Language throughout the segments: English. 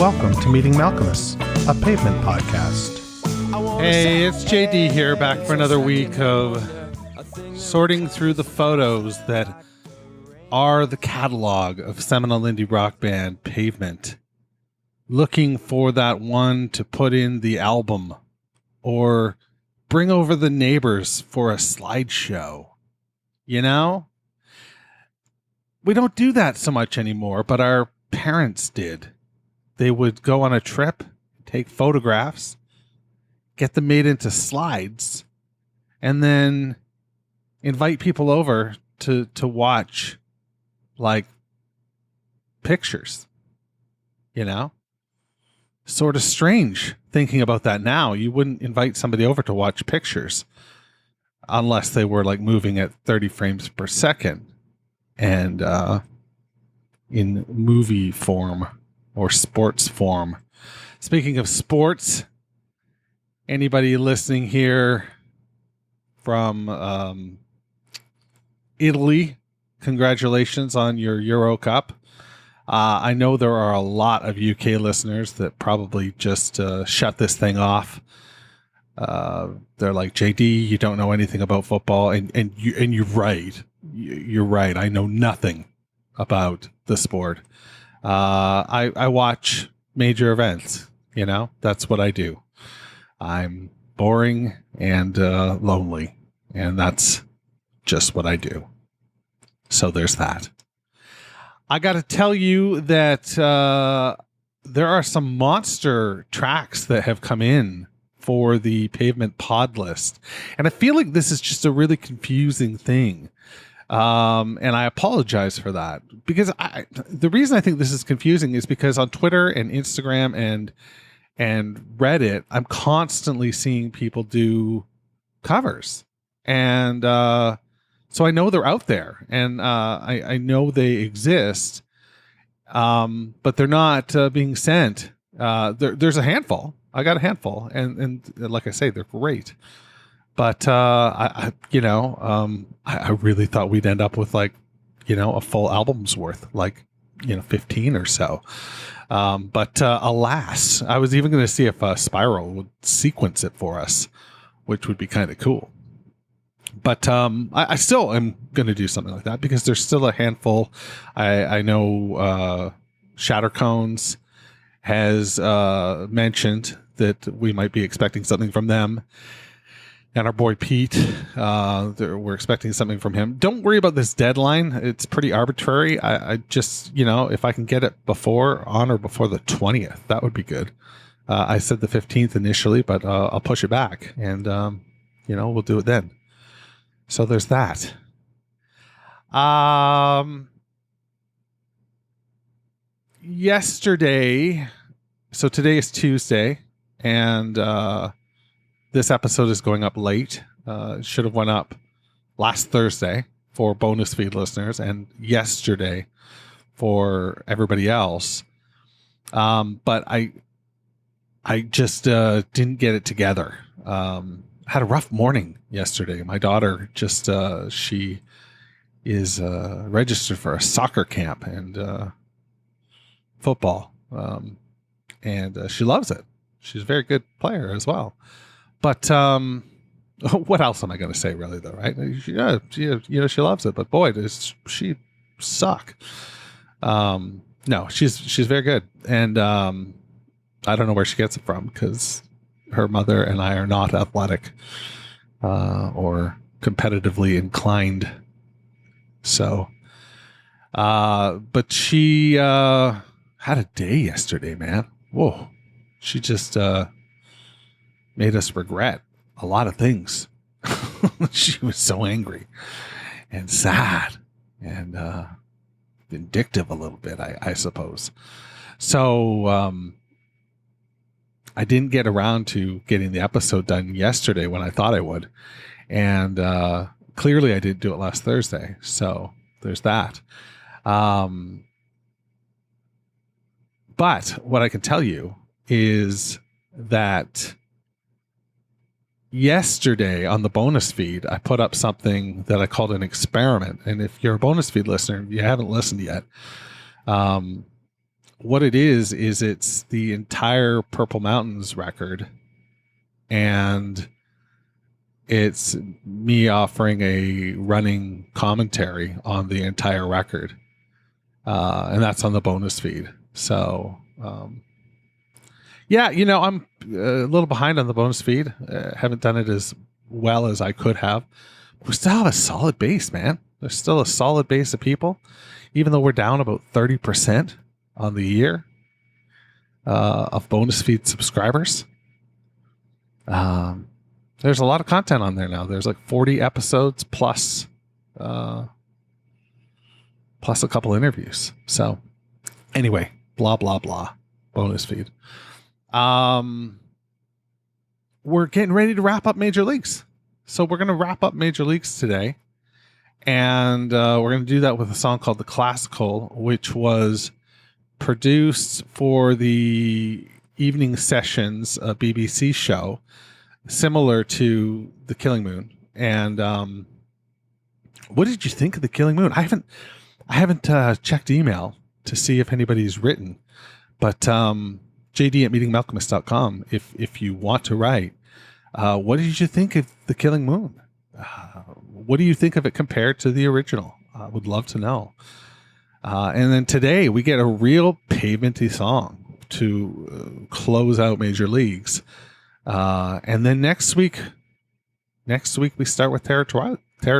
welcome to Meeting Malcolmus, a pavement podcast. Hey, it's JD here, back for another week of sorting through the photos that are the catalog of seminal indie rock band Pavement. Looking for that one to put in the album or bring over the neighbors for a slideshow. You know? We don't do that so much anymore, but our parents did. They would go on a trip, take photographs, get them made into slides, and then invite people over to watch, like, pictures. You know? Sort of strange thinking about that now. You wouldn't invite somebody over to watch pictures unless they were like moving at 30 frames per second and in movie form or sports form. Speaking of sports, anybody listening here from Italy, congratulations on your Euro Cup. I know there are a lot of UK listeners that probably just shut this thing off. They're like, JD, you don't know anything about football, and you're right. You're right. I know nothing about the sport. I watch major events. You know, that's what I do. I'm boring and lonely, and that's just what I do. So there's that. I got to tell you that there are some monster tracks that have come in for the Pavement pod list. And I feel like this is just a really confusing thing. And I apologize for that. Because the reason I think this is confusing is because on Twitter and Instagram and Reddit, I'm constantly seeing people do covers. And so I know they're out there, and I know they exist, but they're not being sent. There's a handful. I got a handful, and like I say, they're great. But I really thought we'd end up with like, a full album's worth, like 15 or so. But alas, I was even going to see if Spiral would sequence it for us, which would be kind of cool. But I still am going to do something like that because there's still a handful. I know Shattercones has mentioned that we might be expecting something from them. And our boy Pete, we're expecting something from him. Don't worry about this deadline. It's pretty arbitrary. I just, if I can get it on or before the 20th, that would be good. I said the 15th initially, but I'll push it back. And, we'll do it then. So there's that. Yesterday, so today is Tuesday, and this episode is going up late. It should have went up last Thursday for bonus feed listeners, and yesterday for everybody else. But I just didn't get it together. Had a rough morning yesterday. My daughter just, she is registered for a soccer camp and football. And she loves it. She's a very good player as well. But what else am I going to say really though, right? Yeah, she loves it, but boy, does she suck. No, she's very good. And I don't know where she gets it from because her mother and I are not athletic or competitively inclined. So, but she had a day yesterday, man. Whoa. She just made us regret a lot of things. She was so angry and sad and vindictive a little bit, I suppose. So, I didn't get around to getting the episode done yesterday when I thought I would. And clearly I didn't do it last Thursday. So there's that. But what I can tell you is that yesterday on the bonus feed, I put up something that I called an experiment. And if you're a bonus feed listener, you haven't listened yet, what it is it's the entire Purple Mountains record, and it's me offering a running commentary on the entire record. And that's on the bonus feed. So, yeah, I'm a little behind on the bonus feed. Haven't done it as well as I could have. We still have a solid base, man. There's still a solid base of people, even though we're down about 30% on the year of bonus feed subscribers. There's a lot of content on there now. There's like 40 episodes plus a couple interviews. So anyway, blah, blah, blah. Bonus feed. We're getting ready to wrap up Major Leagues. So we're going to wrap up Major Leagues today. And we're going to do that with a song called The Classical, which was produced for the evening sessions BBC show, similar to The Killing Moon. And what did you think of The Killing Moon? I haven't checked email to see if anybody's written, but JD at meetingmalcolmist.com, if you want to write, what did you think of The Killing Moon? What do you think of it compared to the original? I would love to know. And then today we get a real pavementy song to close out Major Leagues. And then next week we start with Terror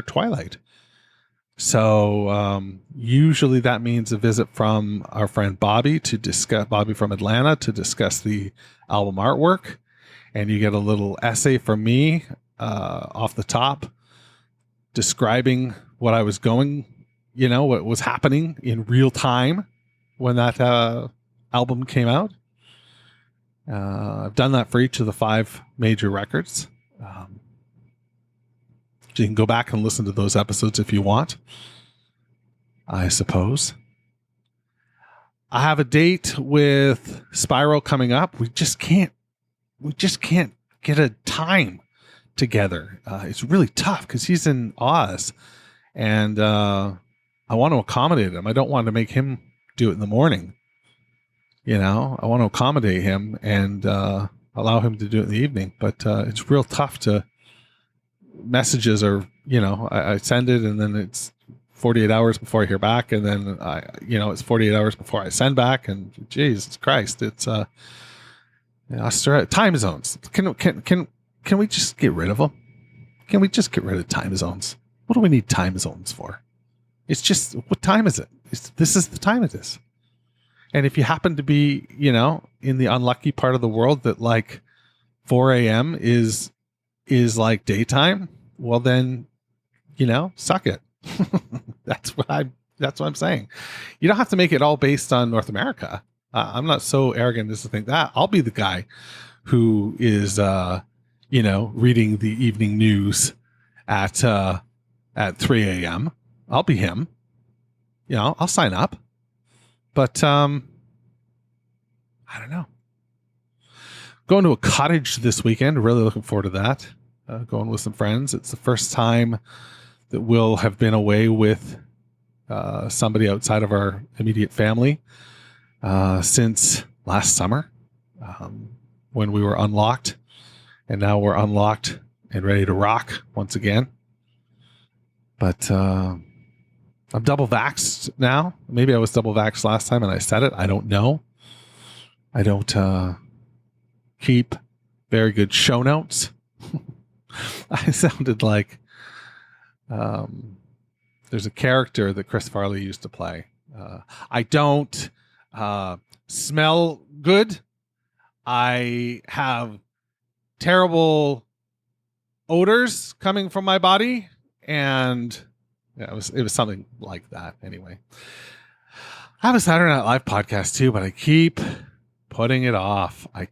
Twilight. So usually that means a visit from our friend Bobby from Atlanta to discuss the album artwork. And you get a little essay from me off the top describing what I was what was happening in real time when that album came out. I've done that for each of the 5 major records. So you can go back and listen to those episodes if you want, I suppose. I have a date with Spyro coming up. We just can't get a time together. It's really tough because he's in Oz, and I want to accommodate him. I don't want to make him do it in the morning. I want to accommodate him and allow him to do it in the evening. But it's real tough to messages are, I send it and then it's 48 hours before I hear back. And then it's 48 hours before I send back, and Jesus Christ, it's time zones. Can we just get rid of them? Can we just get rid of time zones? What do we need time zones for? It's just, what time is it? This is the time it is. And if you happen to be, in the unlucky part of the world that like 4 a.m. is like daytime, well then, suck it. That's what I'm saying. You don't have to make it all based on North America. I'm not so arrogant as to think that. I'll be the guy who is, reading the evening news at 3 a.m. I'll be him. I'll sign up. But I don't know. Going to a cottage this weekend. Really looking forward to that. Going with some friends. It's the first time that we'll have been away with somebody outside of our immediate family since last summer when we were unlocked. And now we're unlocked and ready to rock once again. But I'm double vaxxed now. Maybe I was double vaxxed last time and I said it. I don't know. I don't keep very good show notes. I sounded like there's a character that Chris Farley used to play. I don't smell good. I have terrible odors coming from my body, and yeah, it was something like that. Anyway, I have a Saturday Night Live podcast too, but I keep putting it off. The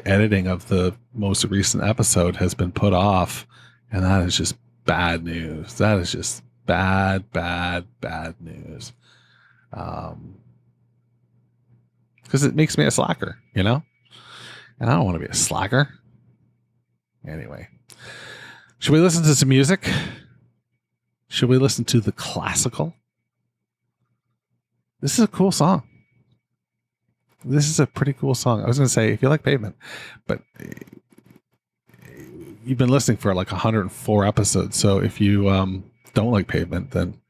editing of the most recent episode has been put off, and that is just bad news. That is just bad news. Because it makes me a slacker, and I don't want to be a slacker. Anyway, should we listen to some music? Should we listen to The Classical? This is a cool song. This is a pretty cool song. I was going to say, if you like Pavement, but you've been listening for like 104 episodes. So if you don't like Pavement, then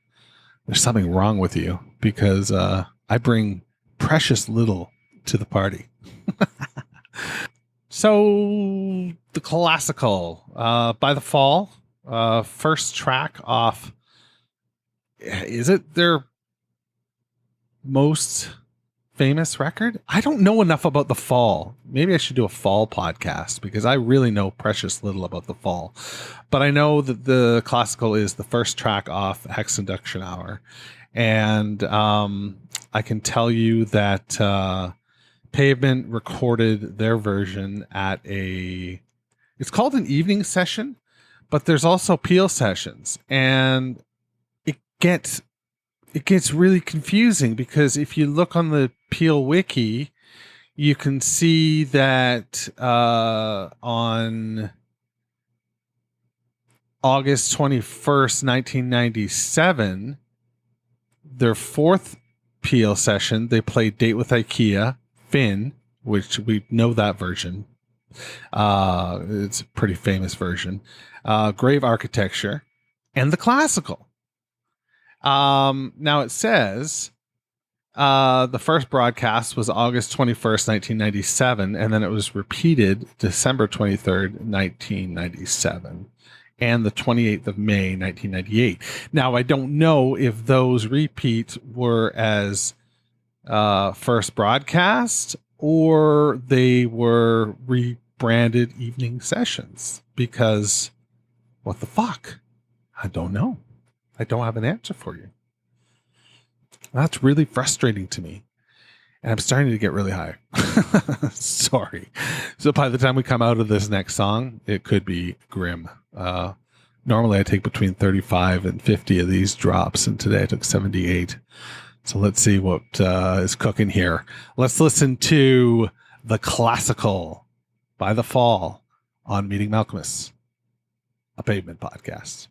there's something wrong with you, because I bring precious little to the party. So the Classical by The Fall, first track off. Is it their most famous record? I don't know enough about The Fall. Maybe I should do a Fall podcast, because I really know precious little about The Fall. But I know that the Classical is the first track off Hex Induction Hour. And I can tell you that Pavement recorded their version at it's called an evening session, but there's also Peel sessions. And it gets really confusing, because if you look on the Peel wiki, you can see that on August 21st, 1997, their fourth Peel session, they played Date with IKEA, Finn, which we know that version. It's a pretty famous version. Grave Architecture, and the Classical. Now it says the first broadcast was August 21st, 1997, and then it was repeated December 23rd, 1997, and the 28th of May, 1998. Now, I don't know if those repeats were as first broadcast, or they were rebranded evening sessions, because what the fuck? I don't know. I don't have an answer for you. That's really frustrating to me. And I'm starting to get really high. Sorry. So by the time we come out of this next song, it could be grim. Normally I take between 35 and 50 of these drops, and today I took 78. So let's see what is cooking here. Let's listen to The Classical by The Fall on Meeting Malcolmus, a Pavement podcast.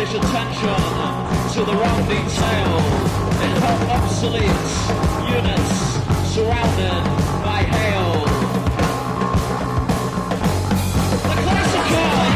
British attention to the wrong detail in hot obsolete units surrounded by hail. The classical!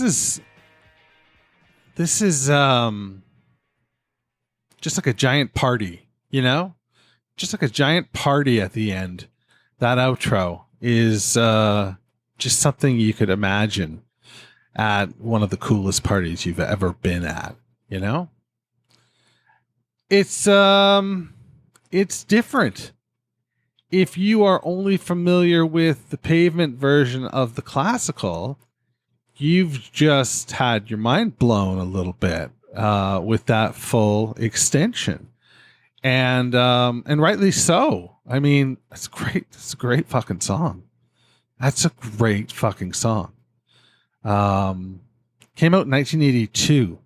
is just like a giant party, you know? Just like a giant party at the end. That outro is just something you could imagine at one of the coolest parties you've ever been at, you know? It's different. If you are only familiar with the Pavement version of the classical, you've just had your mind blown a little bit with that full extension, and rightly so. I mean, it's great. It's a great fucking song. That's a great fucking song. Came out in 1982,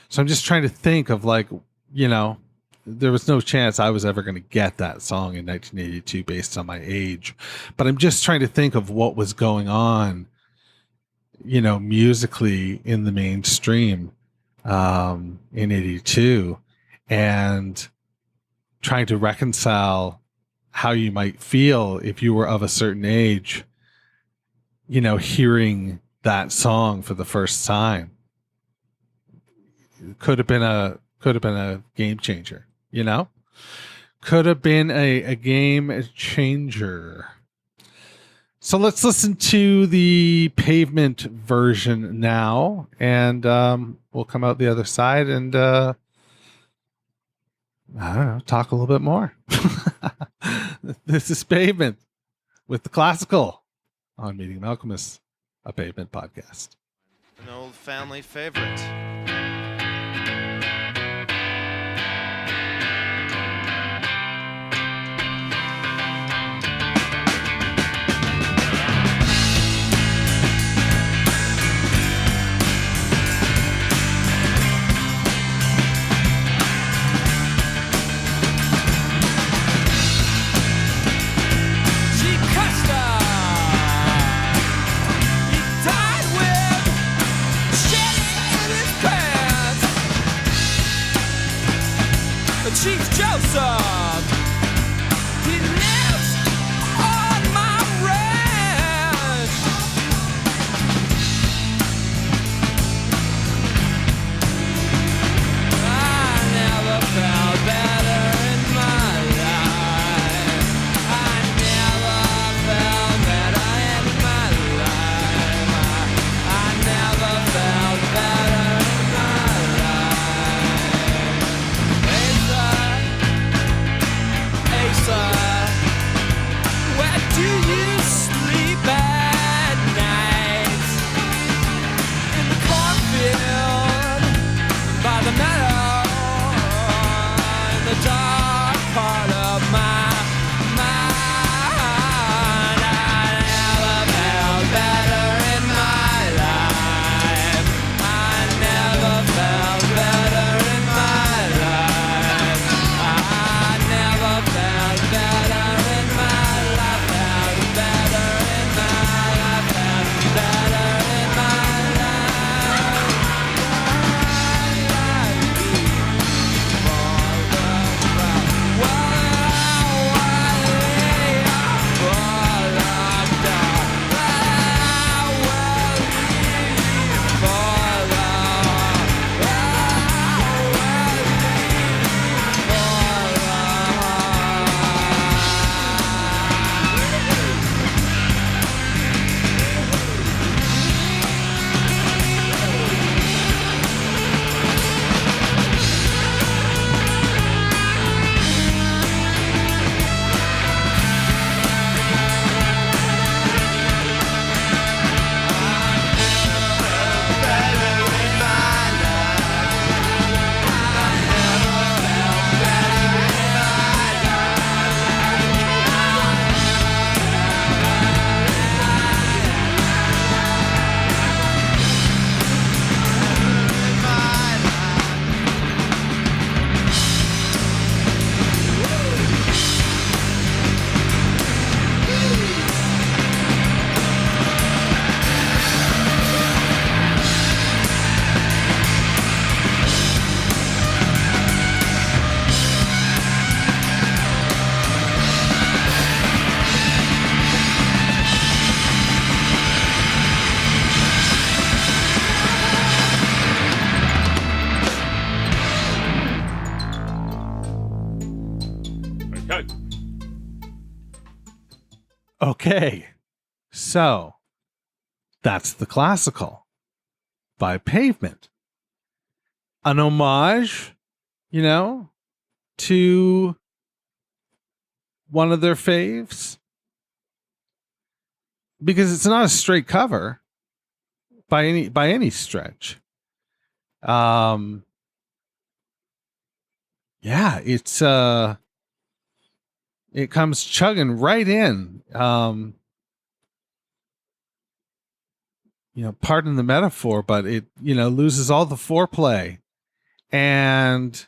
so I'm just trying to think of, like, you know, there was no chance I was ever going to get that song in 1982 based on my age, but I'm just trying to think of what was going on, you know, musically in the mainstream in 82, and trying to reconcile how you might feel if you were of a certain age, you know, hearing that song for the first time. It could have been a game changer, you know? Could have been a game changer. So let's listen to the Pavement version now, and we'll come out the other side and I don't know, talk a little bit more. This is Pavement with the classical on Meeting Alchemists, a Pavement podcast. An old family favorite. Chief Joseph, he lives on my ranch. I never felt better in my life. I never felt better in my life. I never felt better in my life. Okay, so that's the Classical by Pavement. An homage, to one of their faves. Because it's not a straight cover by any stretch. Yeah, it comes chugging right in. Pardon the metaphor, but it, loses all the foreplay and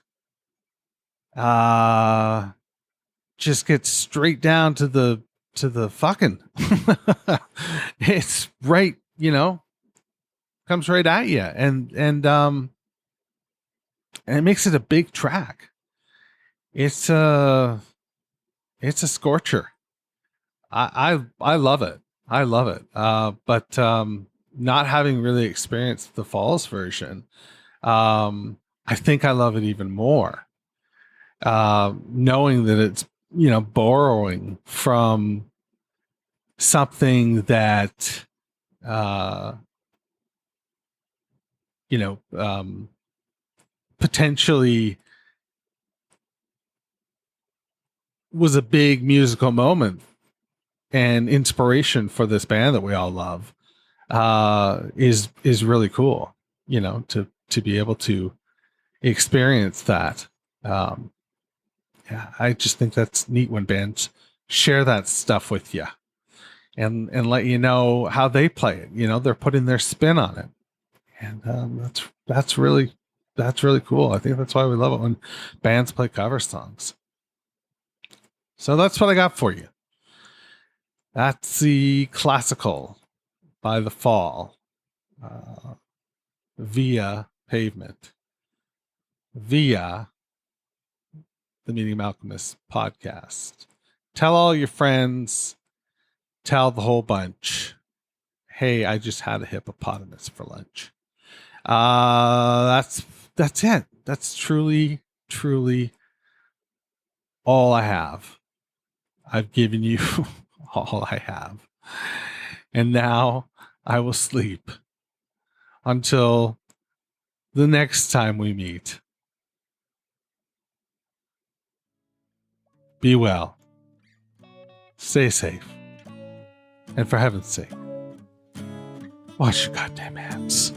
just gets straight down to the fucking. It's right, comes right at you, and it makes it a big track. It's a scorcher. I love it. I love it. But not having really experienced the Falls version, I think I love it even more. Knowing that it's, borrowing from something that, potentially was a big musical moment and inspiration for this band that we all love, is really cool, to be able to experience that. Yeah, I just think that's neat when bands share that stuff with you and let you know how they play it. They're putting their spin on it. And that's really cool. I think that's why we love it when bands play cover songs. So that's what I got for you. That's the Classical by The Fall, via Pavement, via the Meeting Malcolmus podcast. Tell all your friends, tell the whole bunch, hey, I just had a hippopotamus for lunch. That's it. That's truly all I have. I've given you all I have. And now I will sleep until the next time we meet. Be well. Stay safe. And for heaven's sake, wash your goddamn hands.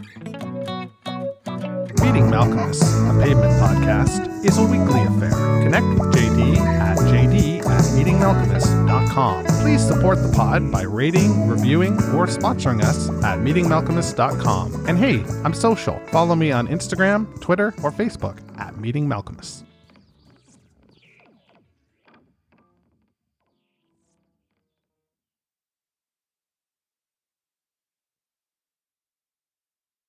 Meeting Malcolmus, a Pavement podcast, is a weekly affair. Connect with JD at jd@meetingmalcolmus.com. Please support the pod by rating, reviewing, or sponsoring us at meetingmalcolmus.com. And hey, I'm social. Follow me on Instagram, Twitter, or Facebook at Meeting Malcolmus.